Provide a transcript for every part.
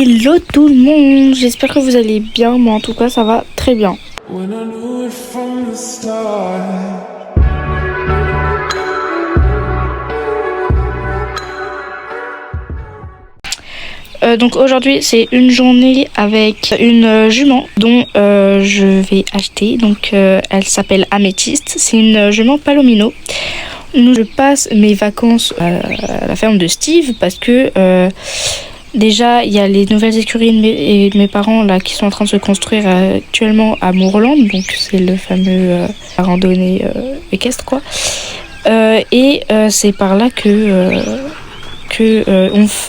Hello tout le monde, j'espère que vous allez bien, moi en tout cas ça va très bien. Donc aujourd'hui c'est une journée avec une jument dont je vais acheter, donc elle s'appelle Améthyste, c'est une jument palomino. Je passe mes vacances à la ferme de Steve parce que déjà il y a les nouvelles écuries de mes parents là qui sont en train de se construire actuellement à Mourland, donc c'est le fameux randonnée équestre quoi. Et c'est par là que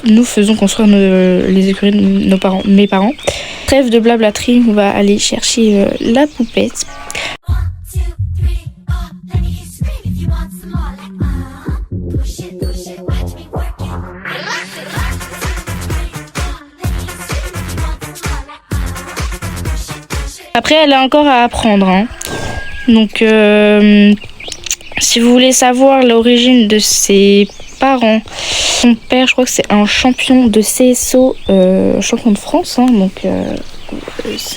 nous faisons construire les écuries de mes parents. Trêve de blablaterie, on va aller chercher la poupette. Après, elle a encore à apprendre, hein. Donc, si vous voulez savoir l'origine de ses parents, son père, je crois que c'est un champion de CSO, champion de France, hein, donc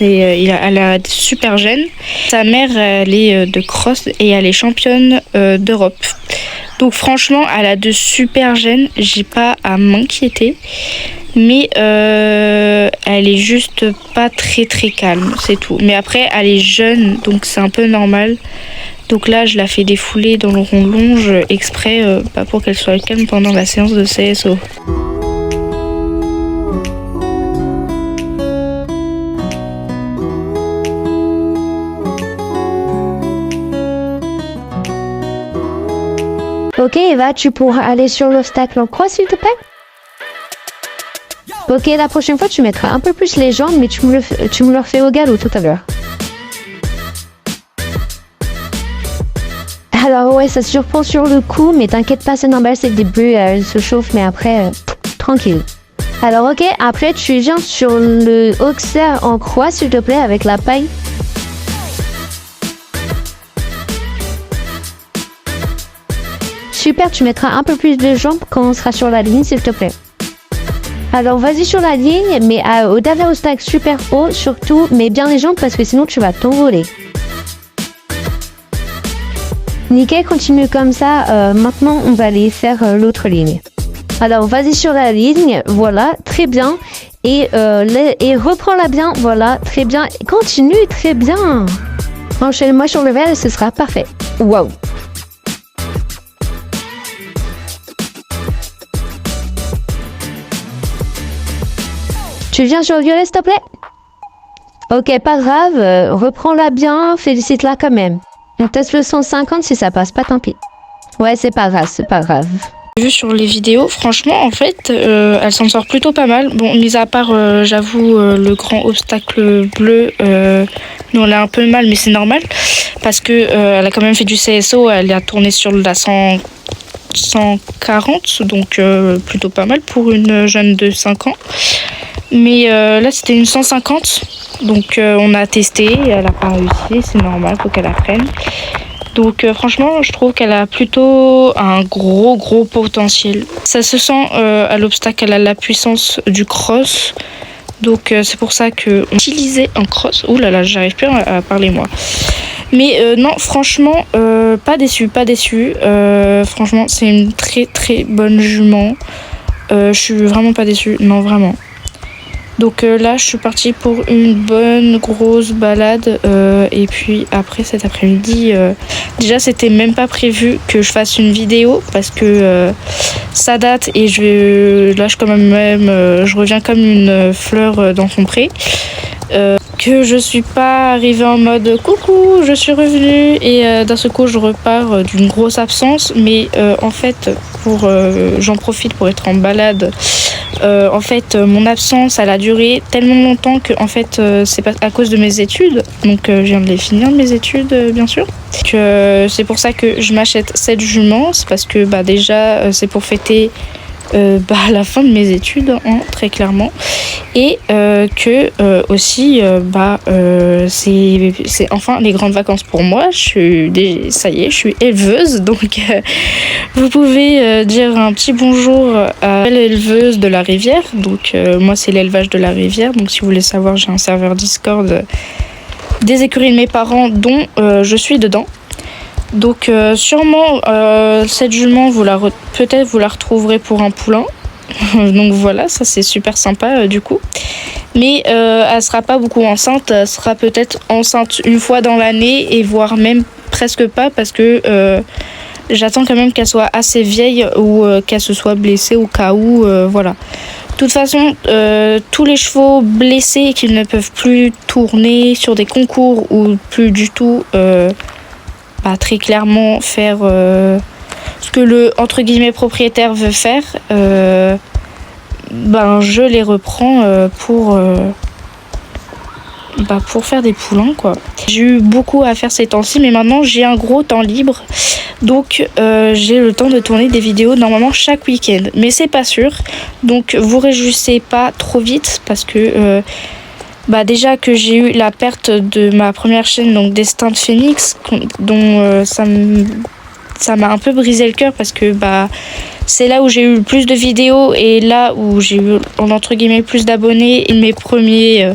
elle a des super gènes. Sa mère, elle est de cross et elle est championne d'Europe. Donc franchement, elle a de super gènes, j'ai pas à m'inquiéter. Mais elle est juste pas très calme, c'est tout. Mais après, elle est jeune, donc c'est un peu normal. Donc là, je la fais défouler dans le rond-longe exprès pour qu'elle soit calme pendant la séance de CSO. Ok Eva, tu pourras aller sur l'obstacle en croix s'il te plaît? Ok, la prochaine fois tu mettras un peu plus les jambes, mais tu me le refais au galop tout à l'heure. Alors ouais, ça se surprend sur le coup, mais t'inquiète pas, c'est normal, c'est le début, elle se chauffe, mais après, tranquille. Alors ok, après tu viens sur le oxer en croix s'il te plaît, avec la paille. Super, tu mettras un peu plus de jambes quand on sera sur la ligne s'il te plaît. Alors vas-y sur la ligne, mais au dernier obstacle super haut, surtout, mets bien les jambes parce que sinon tu vas t'envoler. Nickel, continue comme ça. Maintenant, on va aller faire l'autre ligne. Alors vas-y sur la ligne, voilà, très bien. Et reprends-la bien, voilà, très bien. Continue, très bien. Enchaîne-moi sur le vert, ce sera parfait. Wow. Tu viens sur le violet, s'il te plaît? Ok, pas grave, reprends-la bien, félicite-la quand même. On teste le 150, si ça passe pas, tant pis. Ouais, c'est pas grave, c'est pas grave. J'ai vu sur les vidéos, franchement, en fait, elle s'en sort plutôt pas mal. Bon, mis à part, j'avoue, le grand obstacle bleu, nous on l'a un peu mal, mais c'est normal. Parce que elle a quand même fait du CSO, elle a tourné sur la 140, donc plutôt pas mal pour une jeune de 5 ans. Mais là, c'était une 150, donc on a testé, elle n'a pas réussi, c'est normal, faut qu'elle apprenne. Donc franchement, je trouve qu'elle a plutôt un gros potentiel. Ça se sent à l'obstacle, elle a la puissance du cross. Donc c'est pour ça qu'on utilisait un cross. Ouh là là, j'arrive plus à parler moi. Mais non, franchement, pas déçu. Franchement, c'est une très bonne jument. Je suis vraiment pas déçue, non vraiment. Donc là, je suis partie pour une bonne grosse balade. Et puis après cet après-midi, déjà, c'était même pas prévu que je fasse une vidéo parce que ça date et je reviens comme une fleur dans son pré. Que je suis pas arrivée en mode coucou, je suis revenue et d'un seul coup je repars d'une grosse absence, mais en fait j'en profite pour être en balade. En fait mon absence elle a duré tellement longtemps que en fait c'est pas à cause de mes études, donc je viens de les finir mes études bien sûr. C'est pour ça que je m'achète cette jument, c'est parce que déjà c'est pour fêter à la fin de mes études, hein, très clairement. Et que aussi, c'est enfin les grandes vacances pour moi. Ça y est, je suis éleveuse, donc vous pouvez dire un petit bonjour à l'éleveuse de la rivière. Donc moi, c'est l'élevage de la rivière. Donc si vous voulez savoir, j'ai un serveur Discord des écuries de mes parents dont je suis dedans. Donc sûrement cette jument, peut-être vous la retrouverez pour un poulain. Donc voilà, ça c'est super sympa du coup. Mais elle sera pas beaucoup enceinte, elle sera peut-être enceinte une fois dans l'année et voire même presque pas parce que j'attends quand même qu'elle soit assez vieille ou qu'elle se soit blessée au cas où, voilà. De toute façon, tous les chevaux blessés et qui ne peuvent plus tourner sur des concours ou plus du tout très clairement faire ce que le entre guillemets propriétaire veut faire, je les reprends pour faire des poulains quoi. J'ai eu beaucoup à faire ces temps-ci, mais maintenant j'ai un gros temps libre, donc j'ai le temps de tourner des vidéos normalement chaque week-end, mais c'est pas sûr, donc vous réjouissez pas trop vite parce que déjà que j'ai eu la perte de ma première chaîne, donc Destin de Phoenix, dont ça m'a un peu brisé le cœur parce que c'est là où j'ai eu le plus de vidéos et là où j'ai eu entre guillemets plus d'abonnés et mes premiers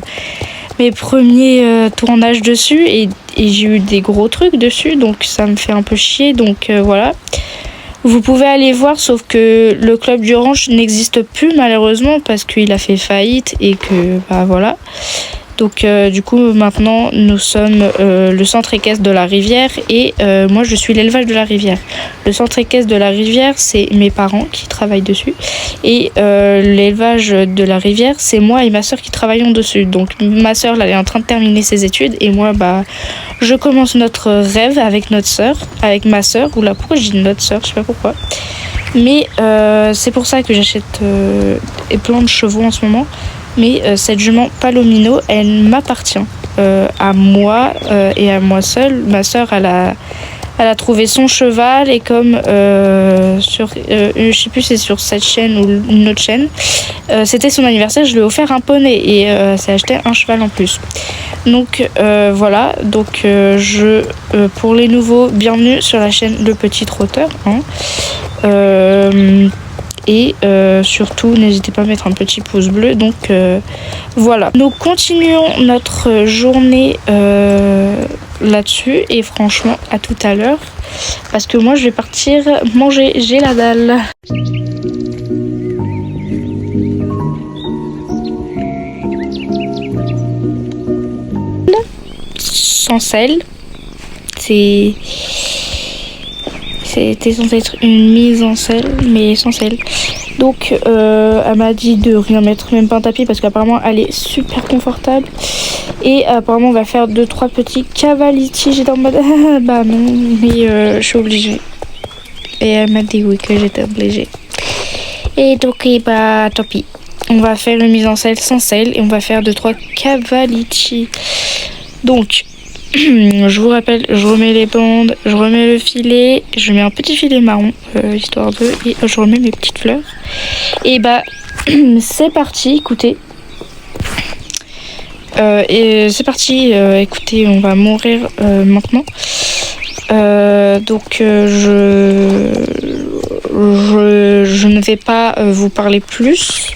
tournages dessus et j'ai eu des gros trucs dessus, donc ça me fait un peu chier, donc voilà. Vous pouvez aller voir, sauf que le club du ranch n'existe plus malheureusement parce qu'il a fait faillite et que voilà. Donc du coup maintenant nous sommes le centre équestre de la rivière et moi je suis l'élevage de la rivière. Le centre équestre de la rivière c'est mes parents qui travaillent dessus et l'élevage de la rivière c'est moi et ma soeur qui travaillons dessus. Donc ma soeur là, elle est en train de terminer ses études et moi je commence notre rêve avec notre soeur, avec ma soeur. Oula, pourquoi je dis notre soeur, je sais pas pourquoi. Mais c'est pour ça que j'achète plein de chevaux en ce moment. Mais cette jument Palomino, elle m'appartient à moi et à moi seule. Ma soeur, elle a trouvé son cheval et comme sur, je sais plus si c'est sur cette chaîne ou une autre chaîne, c'était son anniversaire, je lui ai offert un poney et elle s'est acheté un cheval en plus. Donc voilà, donc pour les nouveaux, bienvenue sur la chaîne Le Petit Trotteur. Hein. Et surtout n'hésitez pas à mettre un petit pouce bleu. Donc voilà, nous continuons notre journée là-dessus et franchement à tout à l'heure parce que moi je vais partir manger, j'ai la dalle. Sans sel, c'était censé être une mise en sel, mais sans sel. Donc, elle m'a dit de rien mettre, même pas un tapis, parce qu'apparemment, elle est super confortable. Et apparemment, on va faire 2-3 petits cavaliti. J'étais en mode, non, mais je suis obligée. Et elle m'a dit oui, que j'étais obligée. Et donc, tant pis. On va faire une mise en sel sans sel, et on va faire 2-3 cavaliti. Donc, je vous rappelle, je remets les bandes, je remets le filet, je mets un petit filet marron, histoire de, et je remets mes petites fleurs. Et c'est parti, écoutez. Et c'est parti, écoutez, on va mourir maintenant. Donc je ne vais pas vous parler plus.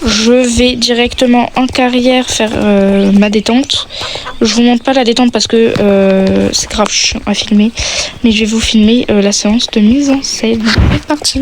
Je vais directement en carrière faire ma détente. Je vous montre pas la détente parce que c'est grave chiant à filmer. Mais je vais vous filmer la séance de mise en scène. C'est parti.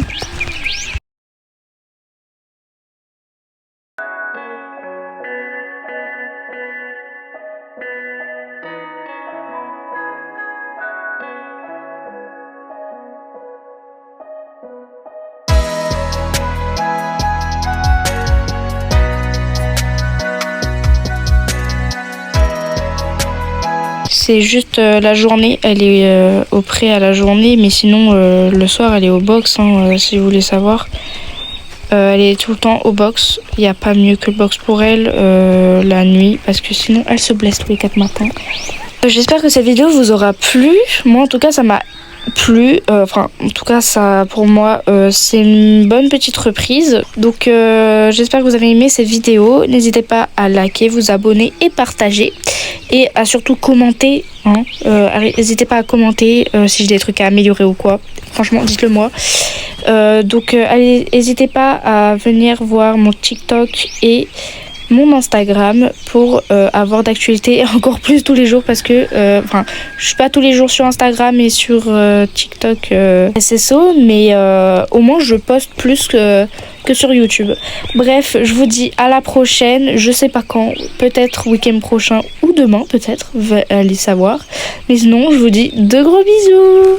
C'est juste la journée, elle est au pré à la journée, mais sinon le soir elle est au box, hein, si vous voulez savoir. Elle est tout le temps au box, il n'y a pas mieux que le box pour elle la nuit, parce que sinon elle se blesse tous les 4 matins. J'espère que cette vidéo vous aura plu, moi en tout cas ça m'a plu. Enfin, en tout cas, ça, pour moi, c'est une bonne petite reprise. Donc, j'espère que vous avez aimé cette vidéo. N'hésitez pas à liker, vous abonner et partager. Et à surtout commenter. Hein. N'hésitez pas à commenter si j'ai des trucs à améliorer ou quoi. Franchement, dites-le moi. Donc, allez, n'hésitez pas à venir voir mon TikTok et mon Instagram pour avoir d'actualité encore plus tous les jours parce que je suis pas tous les jours sur Instagram et sur TikTok SSO, mais au moins je poste plus que sur YouTube. Bref, je vous dis à la prochaine, je sais pas quand, peut-être week-end prochain ou demain peut-être, allez savoir, mais sinon je vous dis de gros bisous.